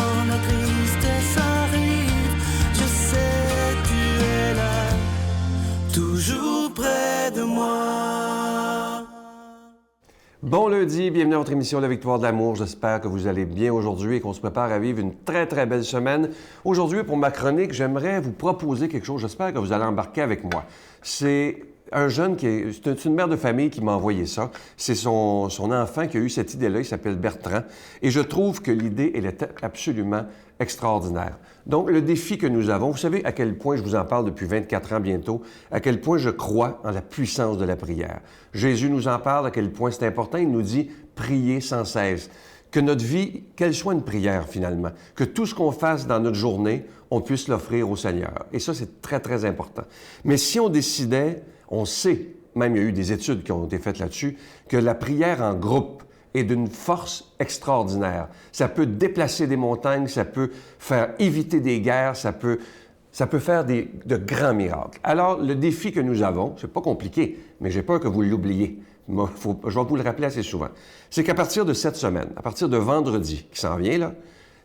quand la tristesse arrive, je sais tu es là, toujours près de moi. Bon lundi, bienvenue à votre émission La Victoire de l'amour. J'espère que vous allez bien aujourd'hui et qu'on se prépare à vivre une très, très belle semaine. Aujourd'hui, pour ma chronique, j'aimerais vous proposer quelque chose. J'espère que vous allez embarquer avec moi. C'est un jeune c'est une mère de famille qui m'a envoyé ça. C'est son enfant qui a eu cette idée-là. Il s'appelle Bertrand. Et je trouve que l'idée, elle est absolument extraordinaire. Donc, le défi que nous avons, vous savez à quel point je vous en parle depuis 24 ans bientôt, à quel point je crois en la puissance de la prière. Jésus nous en parle, à quel point c'est important. Il nous dit « priez sans cesse ». Que notre vie, qu'elle soit une prière finalement, que tout ce qu'on fasse dans notre journée, on puisse l'offrir au Seigneur. Et ça, c'est très, très important. Mais si on décidait, on sait, même il y a eu des études qui ont été faites là-dessus, que la prière en groupe est d'une force extraordinaire. Ça peut déplacer des montagnes, ça peut faire éviter des guerres, ça peut faire de grands miracles. Alors, le défi que nous avons, c'est pas compliqué, mais j'ai peur que vous l'oubliez. Je vais vous le rappeler assez souvent. C'est qu'à partir de cette semaine, à partir de vendredi qui s'en vient, là,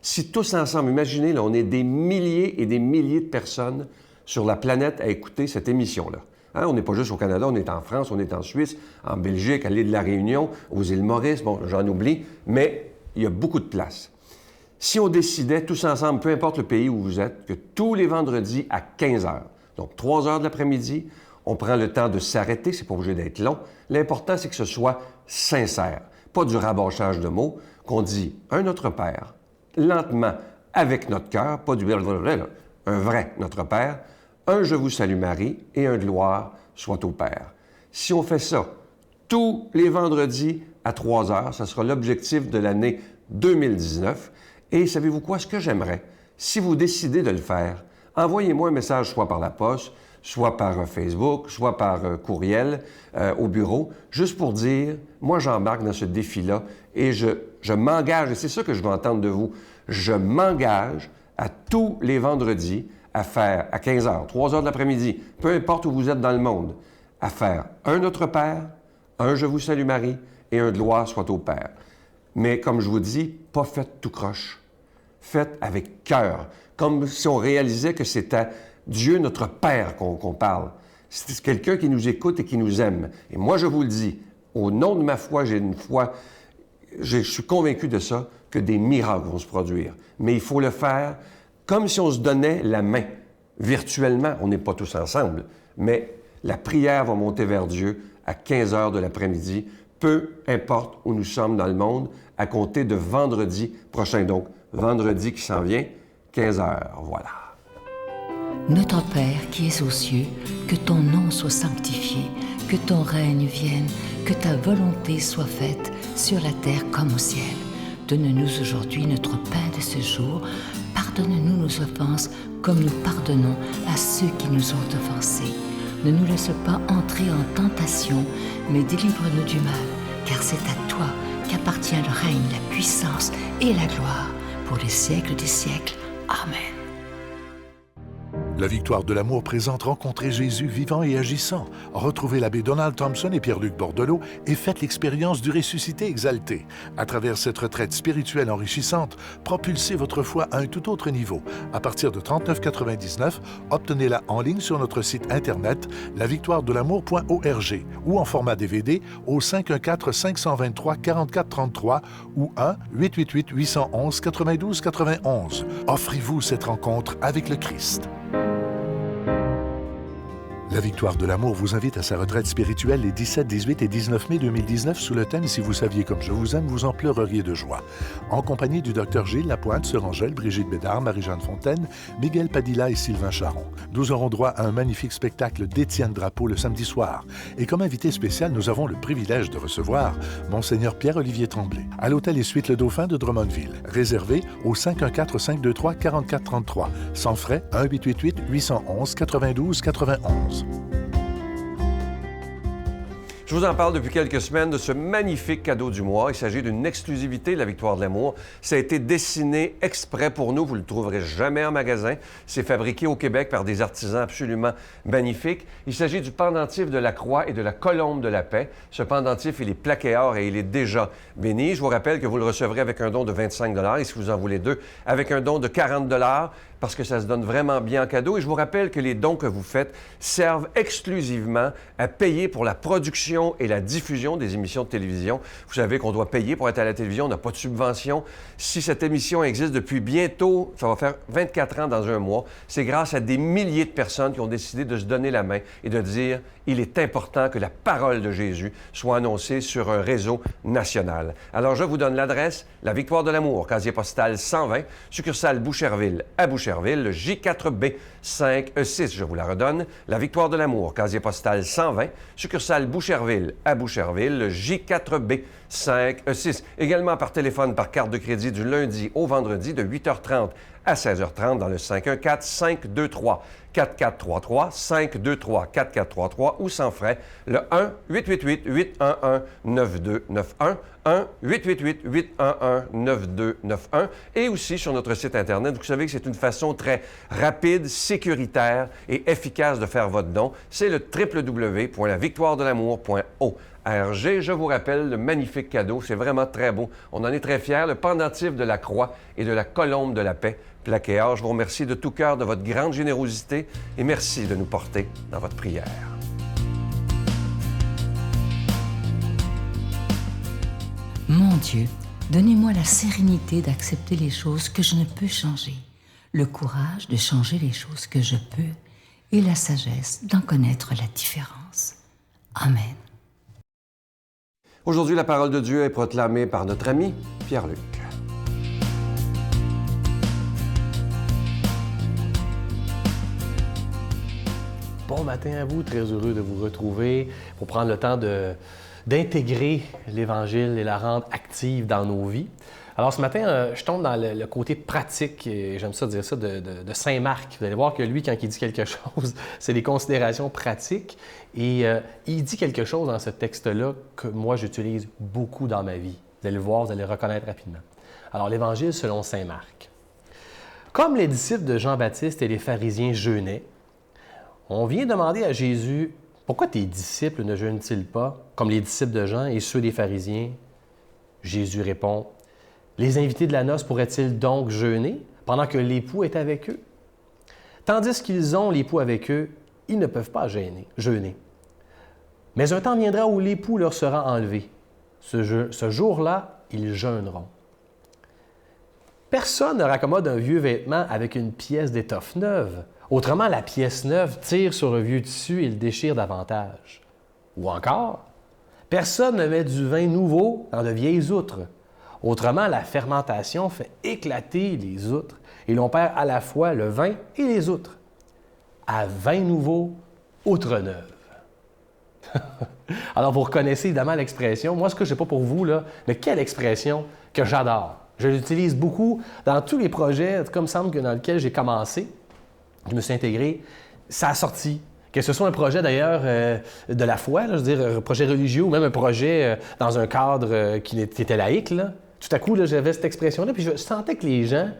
si tous ensemble, imaginez, là, on est des milliers et des milliers de personnes sur la planète à écouter cette émission-là. Hein? On n'est pas juste au Canada, on est en France, on est en Suisse, en Belgique, à l'île de la Réunion, aux îles Maurice, bon, j'en oublie, mais il y a beaucoup de place. Si on décidait tous ensemble, peu importe le pays où vous êtes, que tous les vendredis à 15 heures, donc 3 heures de l'après-midi, on prend le temps de s'arrêter, c'est pas obligé d'être long. L'important, c'est que ce soit sincère, pas du rabâchage de mots, qu'on dit « un Notre Père », lentement, avec notre cœur, pas du blablabla, un vrai Notre Père, un « Je vous salue Marie » et un « Gloire soit au Père ». Si on fait ça tous les vendredis à 3 heures, ça sera l'objectif de l'année 2019. Et savez-vous quoi? Ce que j'aimerais, si vous décidez de le faire, envoyez-moi un message soit par la poste, soit par Facebook, soit par courriel au bureau, juste pour dire, moi j'embarque dans ce défi-là et je m'engage, et c'est ça que je veux entendre de vous, je m'engage à tous les vendredis à faire, à 15 heures, 3 heures de l'après-midi, peu importe où vous êtes dans le monde, à faire un Notre Père, un Je vous salue Marie et un Gloire soit au Père. Mais comme je vous dis, pas faites tout croche. Faites avec cœur, comme si on réalisait que c'était Dieu, notre Père, qu'on parle. C'est quelqu'un qui nous écoute et qui nous aime. Et moi, je vous le dis, au nom de ma foi, je suis convaincu de ça, que des miracles vont se produire. Mais il faut le faire comme si on se donnait la main. Virtuellement, on n'est pas tous ensemble, mais la prière va monter vers Dieu à 15 heures de l'après-midi, peu importe où nous sommes dans le monde, à compter de vendredi prochain. Donc, vendredi qui s'en vient, 15 heures, voilà. Notre Père qui es aux cieux, que ton nom soit sanctifié, que ton règne vienne, que ta volonté soit faite sur la terre comme au ciel. Donne-nous aujourd'hui notre pain de ce jour. Pardonne-nous nos offenses comme nous pardonnons à ceux qui nous ont offensés. Ne nous laisse pas entrer en tentation, mais délivre-nous du mal, car c'est à toi qu'appartient le règne, la puissance et la gloire pour les siècles des siècles. Amen. La Victoire de l'amour présente Rencontrer Jésus vivant et agissant. Retrouvez l'abbé Donald Thompson et Pierre-Luc Bordelot et faites l'expérience du ressuscité exalté. À travers cette retraite spirituelle enrichissante, propulsez votre foi à un tout autre niveau. À partir de 39,99, obtenez-la en ligne sur notre site internet lavictoiredelamour.org ou en format DVD au 514-523-4433 ou 1-888-811-9291. Offrez-vous cette rencontre avec le Christ. La Victoire de l'amour vous invite à sa retraite spirituelle les 17, 18 et 19 mai 2019 sous le thème « Si vous saviez comme je vous aime, vous en pleureriez de joie ». En compagnie du Dr Gilles Lapointe, Sœur Angèle, Brigitte Bédard, Marie-Jeanne Fontaine, Miguel Padilla et Sylvain Charon. Nous aurons droit à un magnifique spectacle d'Étienne Drapeau le samedi soir. Et comme invité spécial, nous avons le privilège de recevoir Monseigneur Pierre-Olivier Tremblay à l'Hôtel et Suites Le Dauphin de Drummondville. Réservé au 514-523-4433. Sans frais, 1-888-811-92-91. Je Je vous en parle depuis quelques semaines de ce magnifique cadeau du mois. Il s'agit d'une exclusivité de la Victoire de l'amour. Ça a été dessiné exprès pour nous. Vous ne le trouverez jamais en magasin. C'est fabriqué au Québec par des artisans absolument magnifiques. Il s'agit du pendentif de la croix et de la colombe de la paix. Ce pendentif, il est plaqué or et il est déjà béni. Je vous rappelle que vous le recevrez avec un don de 25 et si vous en voulez deux, avec un don de 40 parce que ça se donne vraiment bien en cadeau. Et je vous rappelle que les dons que vous faites servent exclusivement à payer pour la production et la diffusion des émissions de télévision. Vous savez qu'on doit payer pour être à la télévision, on n'a pas de subvention. Si cette émission existe depuis bientôt, ça va faire 24 ans dans un mois, c'est grâce à des milliers de personnes qui ont décidé de se donner la main et de dire « Il est important que la parole de Jésus soit annoncée sur un réseau national. » Alors, je vous donne l'adresse, la Victoire de l'amour, casier postal 120, succursale Boucherville à Boucherville, le J4B 5E6. Je vous la redonne, la Victoire de l'amour, casier postal 120, succursale Boucherville à Boucherville, le J4B 5E6. Également par téléphone, par carte de crédit du lundi au vendredi de 8h30 à 16h30 dans le 514-523-4433, 523-4433 ou sans frais, le 1-888-811-9291, 1-888-811-9291 et aussi sur notre site Internet. Vous savez que c'est une façon très rapide, sécuritaire et efficace de faire votre don. C'est le www.lavictoiredelamour.org. Je vous rappelle le magnifique cadeau, c'est vraiment très beau. On en est très fiers, le pendentif de la croix et de la colombe de la paix, plaqué or. Je vous remercie de tout cœur de votre grande générosité et merci de nous porter dans votre prière. Mon Dieu, donnez-moi la sérénité d'accepter les choses que je ne peux changer, le courage de changer les choses que je peux et la sagesse d'en connaître la différence. Amen. Aujourd'hui, la parole de Dieu est proclamée par notre ami Pierre-Luc. Bon matin à vous, très heureux de vous retrouver pour prendre le temps d'intégrer l'Évangile et la rendre active dans nos vies. Alors ce matin, je tombe dans le côté pratique, et j'aime ça dire ça, de Saint Marc. Vous allez voir que lui, quand il dit quelque chose, c'est des considérations pratiques. Et il dit quelque chose dans ce texte-là que moi, j'utilise beaucoup dans ma vie. Vous allez le voir, vous allez le reconnaître rapidement. Alors l'Évangile selon Saint Marc. Comme les disciples de Jean-Baptiste et les pharisiens jeûnaient, on vient demander à Jésus, « Pourquoi tes disciples ne jeûnent-ils pas, comme les disciples de Jean et ceux des pharisiens? » Jésus répond, « Les invités de la noce pourraient-ils donc jeûner pendant que l'époux est avec eux? Tandis qu'ils ont l'époux avec eux, ils ne peuvent pas jeûner. Mais un temps viendra où l'époux leur sera enlevé. Ce jour-là, ils jeûneront. Personne ne raccommode un vieux vêtement avec une pièce d'étoffe neuve. Autrement, la pièce neuve tire sur le vieux tissu et le déchire davantage. Ou encore, personne ne met du vin nouveau dans de vieilles outres. Autrement, la fermentation fait éclater les outres et l'on perd à la fois le vin et les outres. À vin nouveau, outre neuve. Alors, vous reconnaissez évidemment l'expression. Moi, ce que je ne sais pas pour vous, là, mais quelle expression que j'adore. Je l'utilise beaucoup dans tous les projets, comme semble que dans lequel j'ai commencé. Je me suis intégré, ça a sorti. Que ce soit un projet d'ailleurs de la foi, là, je veux dire, un projet religieux ou même un projet dans un cadre qui était laïque, là. Tout à coup, là, j'avais cette expression-là, puis je sentais que les gens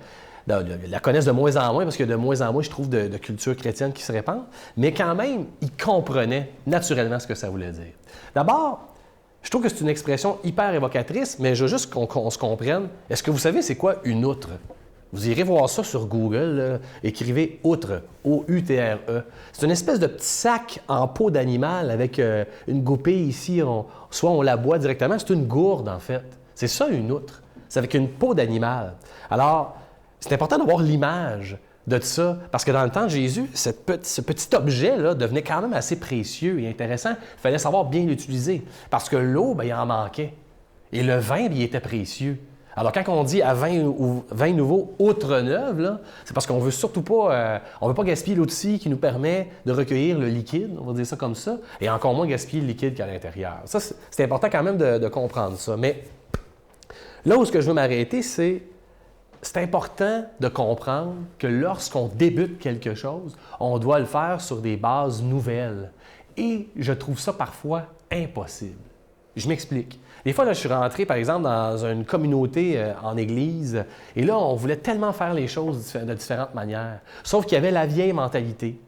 la connaissent de moins en moins, parce qu'il y a de moins en moins, je trouve, de culture chrétienne qui se répand, mais quand même, ils comprenaient naturellement ce que ça voulait dire. D'abord, je trouve que c'est une expression hyper évocatrice, mais je veux juste qu'on se comprenne. Est-ce que vous savez c'est quoi une outre? Vous irez voir ça sur Google, là, écrivez outre, O-U-T-R-E. C'est une espèce de petit sac en peau d'animal avec une goupille ici, soit on la boit directement, c'est une gourde en fait. C'est ça une outre, c'est avec une peau d'animal. Alors, c'est important d'avoir l'image de ça, parce que dans le temps de Jésus, ce petit objet-là devenait quand même assez précieux et intéressant. Il fallait savoir bien l'utiliser, parce que l'eau, bien, il en manquait. Et le vin, bien, il était précieux. Alors, quand on dit à vin nouveau, outre neuve, là, c'est parce qu'on veut surtout pas, on veut pas gaspiller l'outil qui nous permet de recueillir le liquide, on va dire ça comme ça, et encore moins gaspiller le liquide qu'il y a à l'intérieur. Ça, c'est important quand même de comprendre ça. Mais là où je veux m'arrêter, c'est important de comprendre que lorsqu'on débute quelque chose, on doit le faire sur des bases nouvelles. Et je trouve ça parfois impossible. Je m'explique. Des fois, là, je suis rentré, par exemple, dans une communauté en église, et là, on voulait tellement faire les choses de différentes manières. Sauf qu'il y avait la vieille mentalité.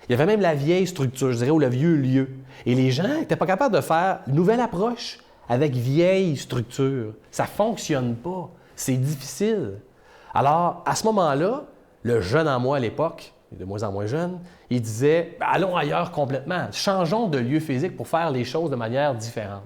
Il y avait même la vieille structure, je dirais, ou le vieux lieu. Et les gens n'étaient pas capables de faire une nouvelle approche avec vieille structure. Ça ne fonctionne pas. C'est difficile. Alors, à ce moment-là, le jeune en moi à l'époque, de moins en moins jeune, il disait « Allons ailleurs complètement. Changeons de lieu physique pour faire les choses de manière différente. »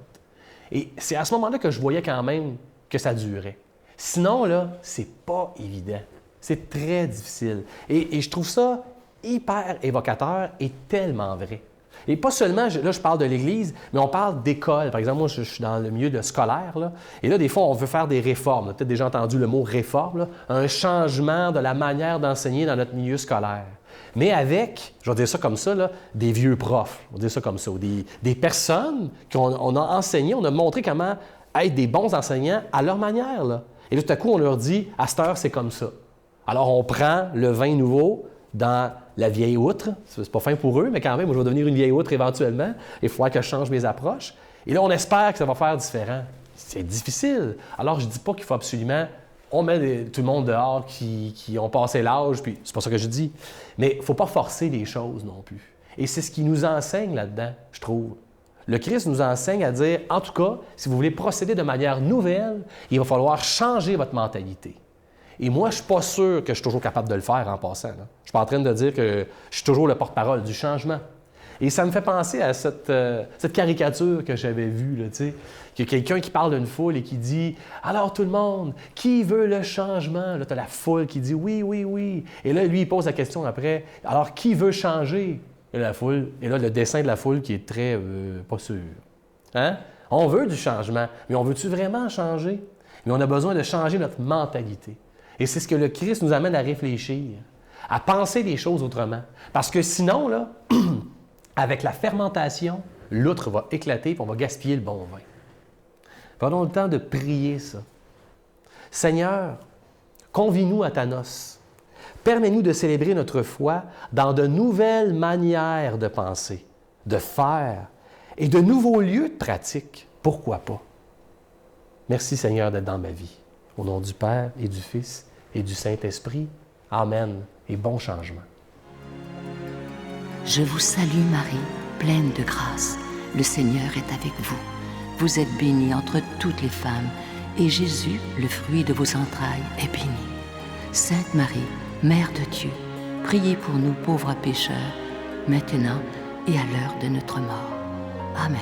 Et c'est à ce moment-là que je voyais quand même que ça durait. Sinon, là, c'est pas évident. C'est très difficile. Et je trouve ça hyper évocateur et tellement vrai. Et pas seulement, là, je parle de l'Église, mais on parle d'école. Par exemple, moi, je suis dans le milieu scolaire, là, et là, des fois, on veut faire des réformes. On a peut-être déjà entendu le mot « réforme », là, un changement de la manière d'enseigner dans notre milieu scolaire. Mais avec, je vais dire ça comme ça, là, des vieux profs, on va dire ça comme ça, ou des personnes qu'on a enseignées, on a montré comment être des bons enseignants à leur manière. Là. Et là, tout à coup, on leur dit « à cette heure, c'est comme ça ». Alors, on prend le vin nouveau dans la vieille outre. C'est pas fin pour eux, mais quand même, moi, je vais devenir une vieille outre éventuellement. Il faudra que je change mes approches. Et là, on espère que ça va faire différent. C'est difficile. Alors, je ne dis pas qu'il faut absolument... On met tout le monde dehors qui ont passé l'âge, puis c'est pas ça que je dis. Mais il ne faut pas forcer les choses non plus. Et c'est ce qui nous enseigne là-dedans, je trouve. Le Christ nous enseigne à dire, en tout cas, si vous voulez procéder de manière nouvelle, il va falloir changer votre mentalité. Et moi, je ne suis pas sûr que je suis toujours capable de le faire en passant. Là. Je ne suis pas en train de dire que je suis toujours le porte-parole du changement. Et ça me fait penser à cette caricature que j'avais vue, là, tu sais, qu'il y a quelqu'un qui parle d'une foule et qui dit « Alors tout le monde, qui veut le changement? » Là, tu as la foule qui dit « Oui, oui, oui. » Et là, lui, il pose la question après « Alors, qui veut changer? » Et la foule, et là, le dessin de la foule qui est très pas sûr. Hein? On veut du changement, mais on veut-tu vraiment changer? Mais on a besoin de changer notre mentalité. Et c'est ce que le Christ nous amène à réfléchir, à penser les choses autrement. Parce que sinon, là, avec la fermentation, l'outre va éclater et on va gaspiller le bon vin. Prenons le temps de prier ça. Seigneur, convie-nous à ta noce. Permets-nous de célébrer notre foi dans de nouvelles manières de penser, de faire et de nouveaux lieux de pratique. Pourquoi pas? Merci Seigneur d'être dans ma vie. Au nom du Père et du Fils et du Saint-Esprit. Amen et bon changement. Je vous salue Marie, pleine de grâce. Le Seigneur est avec vous. Vous êtes bénie entre toutes les femmes, et Jésus, le fruit de vos entrailles, est béni. Sainte Marie, Mère de Dieu, priez pour nous pauvres pécheurs, maintenant et à l'heure de notre mort. Amen.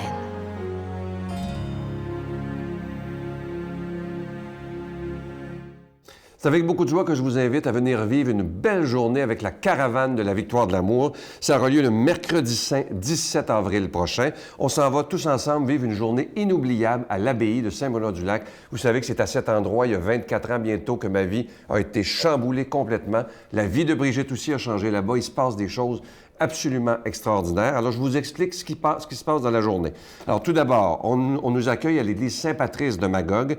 C'est avec beaucoup de joie que je vous invite à venir vivre une belle journée avec la caravane de la Victoire de l'Amour. Ça aura lieu le mercredi saint 17 avril prochain. On s'en va tous ensemble vivre une journée inoubliable à l'abbaye de Saint-Benoît-du-Lac. Vous savez que c'est à cet endroit, il y a 24 ans bientôt, que ma vie a été chamboulée complètement. La vie de Brigitte aussi a changé là-bas. Il se passe des choses absolument extraordinaire. Alors, je vous explique ce qui se passe dans la journée. Alors, tout d'abord, on nous accueille à l'église Saint-Patrice de Magog.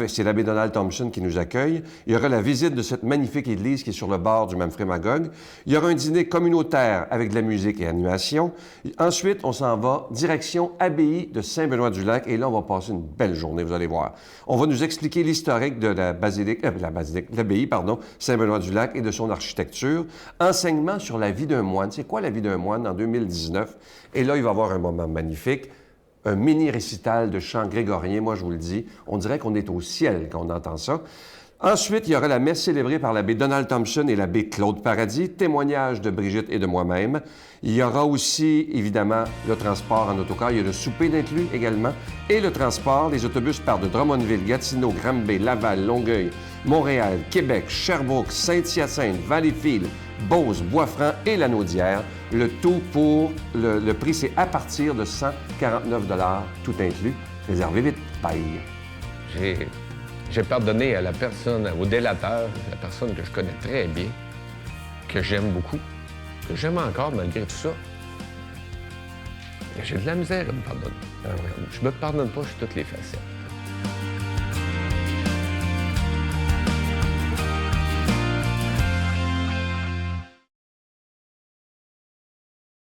C'est l'abbé Donald Thompson qui nous accueille. Il y aura la visite de cette magnifique église qui est sur le bord du Memphrey Magog. Il y aura un dîner communautaire avec de la musique et animation. Ensuite, on s'en va direction abbaye de Saint-Benoît-du-Lac. Et là, on va passer une belle journée, vous allez voir. On va nous expliquer l'historique de l'abbaye, Saint-Benoît-du-Lac et de son architecture. Enseignement sur la vie d'un moine. C'est quoi la vie d'un moine en 2019. Et là, il va y avoir un moment magnifique, un mini-récital de chant grégorien. Moi, je vous le dis, on dirait qu'on est au ciel quand on entend ça. Ensuite, il y aura la messe célébrée par l'abbé Donald Thompson et l'abbé Claude Paradis, témoignage de Brigitte et de moi-même. Il y aura aussi, évidemment, le transport en autocar. Il y a le souper d'inclus également. Et le transport, les autobus partent de Drummondville, Gatineau, Granby, Laval, Longueuil, Montréal, Québec, Sherbrooke, Saint-Hyacinthe, Valleyfield, Beauce, Boisfranc et Lanaudière. Le tout pour le prix, c'est à partir de 149 $, tout inclus. Réservez vite. Bye. J'ai pardonné à la personne, au délateur, la personne que je connais très bien, que j'aime beaucoup, que j'aime encore malgré tout ça. J'ai de la misère à me pardonner. Je me pardonne pas sur toutes les facettes.